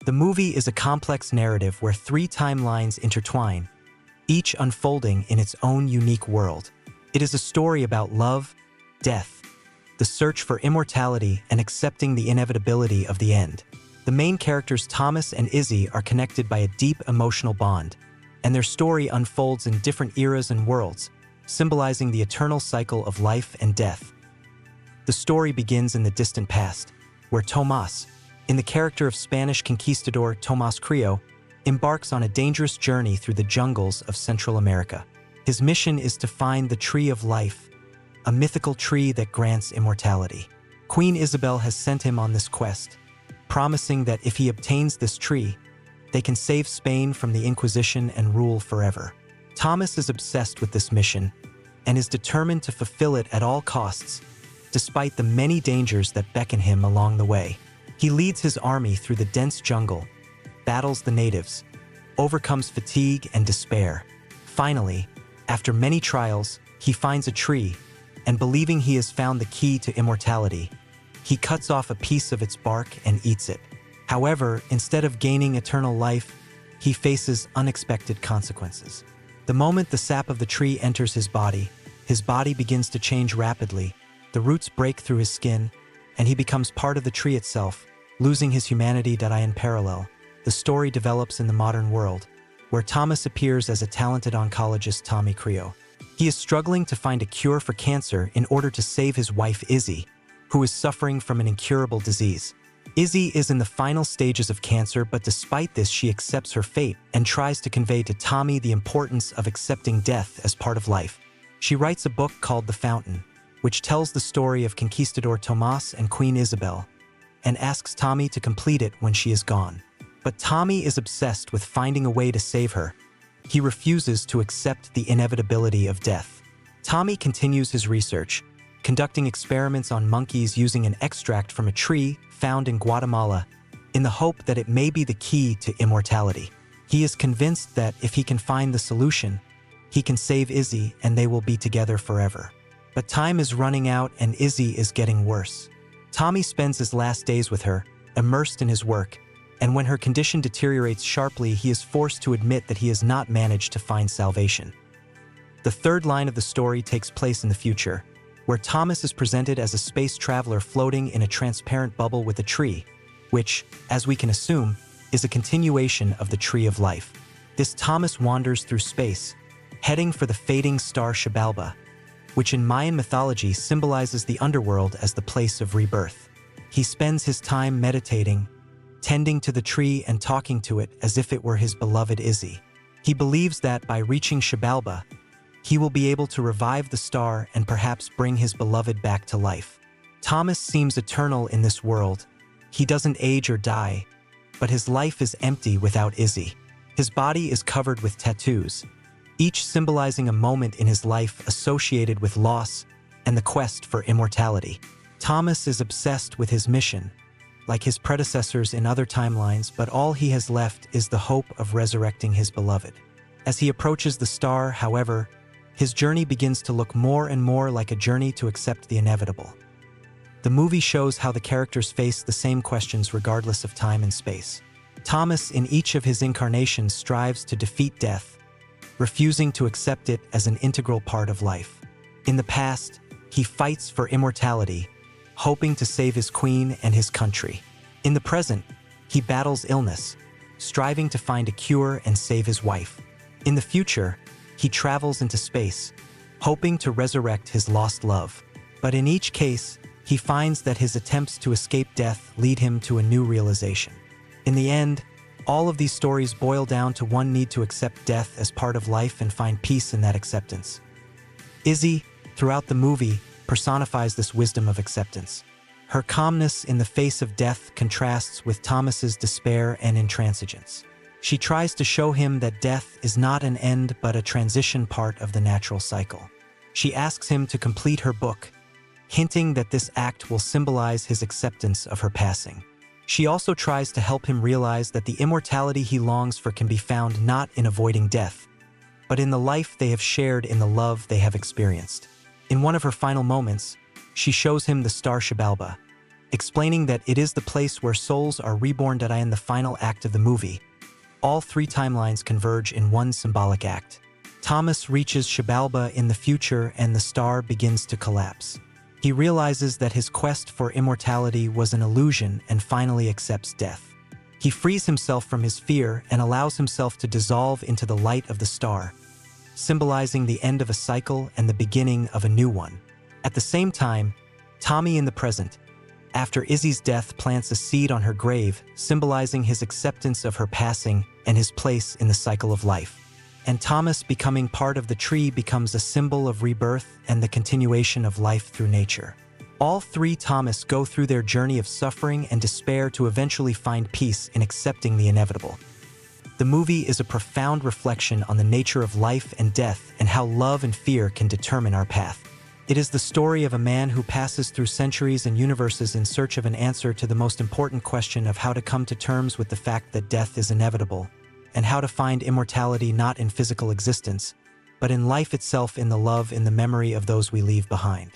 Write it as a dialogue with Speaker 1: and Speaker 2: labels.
Speaker 1: The movie is a complex narrative where three timelines intertwine, each unfolding in its own unique world. It is a story about love, death, the search for immortality, and accepting the inevitability of the end. The main characters Thomas and Izzy are connected by a deep emotional bond, and their story unfolds in different eras and worlds, symbolizing the eternal cycle of life and death. The story begins in the distant past, where Tomás, in the character of Spanish conquistador Tomás Criollo, embarks on a dangerous journey through the jungles of Central America. His mission is to find the Tree of Life, a mythical tree that grants immortality. Queen Isabel has sent him on this quest, promising that if he obtains this tree, they can save Spain from the Inquisition and rule forever. Thomas is obsessed with this mission and is determined to fulfill it at all costs, despite the many dangers that beckon him along the way. He leads his army through the dense jungle, battles the natives, overcomes fatigue and despair. Finally, after many trials, he finds a tree, and believing he has found the key to immortality, he cuts off a piece of its bark and eats it. However, instead of gaining eternal life, he faces unexpected consequences. The moment the sap of the tree enters his body begins to change rapidly. The roots break through his skin, and he becomes part of the tree itself, losing his humanity. In parallel, the story develops in the modern world, where Thomas appears as a talented oncologist, Tommy Criollo. He is struggling to find a cure for cancer in order to save his wife Izzy, who is suffering from an incurable disease. Izzy is in the final stages of cancer, but despite this, she accepts her fate and tries to convey to Tommy the importance of accepting death as part of life. She writes a book called The Fountain, which tells the story of conquistador Tomás and Queen Isabel, and asks Tommy to complete it when she is gone. But Tommy is obsessed with finding a way to save her. He refuses to accept the inevitability of death. Tommy continues his research, conducting experiments on monkeys using an extract from a tree found in Guatemala, in the hope that it may be the key to immortality. He is convinced that if he can find the solution, he can save Izzy and they will be together forever. But time is running out and Izzy is getting worse. Tommy spends his last days with her, immersed in his work, and when her condition deteriorates sharply, he is forced to admit that he has not managed to find salvation. The third line of the story takes place in the future, where Thomas is presented as a space traveler floating in a transparent bubble with a tree, which, as we can assume, is a continuation of the Tree of Life. This Thomas wanders through space, heading for the fading star Xibalba, which in Mayan mythology symbolizes the underworld as the place of rebirth. He spends his time meditating, tending to the tree and talking to it as if it were his beloved Izzy. He believes that by reaching Xibalba, he will be able to revive the star and perhaps bring his beloved back to life. Thomas seems eternal in this world. He doesn't age or die, but his life is empty without Izzy. His body is covered with tattoos, each symbolizing a moment in his life associated with loss and the quest for immortality. Thomas is obsessed with his mission, like his predecessors in other timelines, but all he has left is the hope of resurrecting his beloved. As he approaches the star, however, his journey begins to look more and more like a journey to accept the inevitable. The movie shows how the characters face the same questions regardless of time and space. Thomas, in each of his incarnations, strives to defeat death, refusing to accept it as an integral part of life. In the past, he fights for immortality, hoping to save his queen and his country. In the present, he battles illness, striving to find a cure and save his wife. In the future, he travels into space, hoping to resurrect his lost love. But in each case, he finds that his attempts to escape death lead him to a new realization. In the end, all of these stories boil down to one need to accept death as part of life and find peace in that acceptance. Izzy, throughout the movie, personifies this wisdom of acceptance. Her calmness in the face of death contrasts with Thomas's despair and intransigence. She tries to show him that death is not an end but a transition part of the natural cycle. She asks him to complete her book, hinting that this act will symbolize his acceptance of her passing. She also tries to help him realize that the immortality he longs for can be found not in avoiding death, but in the life they have shared, in the love they have experienced. In one of her final moments, she shows him the star Xibalba, explaining that it is the place where souls are reborn. In the final act of the movie, all three timelines converge in one symbolic act. Thomas reaches Xibalba in the future and the star begins to collapse. He realizes that his quest for immortality was an illusion and finally accepts death. He frees himself from his fear and allows himself to dissolve into the light of the star, symbolizing the end of a cycle and the beginning of a new one. At the same time, Tommy in the present, after Izzy's death, plants a seed on her grave, symbolizing his acceptance of her passing and his place in the cycle of life. And Thomas, becoming part of the tree, becomes a symbol of rebirth and the continuation of life through nature. All three Thomas go through their journey of suffering and despair to eventually find peace in accepting the inevitable. The movie is a profound reflection on the nature of life and death and how love and fear can determine our path. It is the story of a man who passes through centuries and universes in search of an answer to the most important question of how to come to terms with the fact that death is inevitable, and how to find immortality not in physical existence, but in life itself, in the love, in the memory of those we leave behind.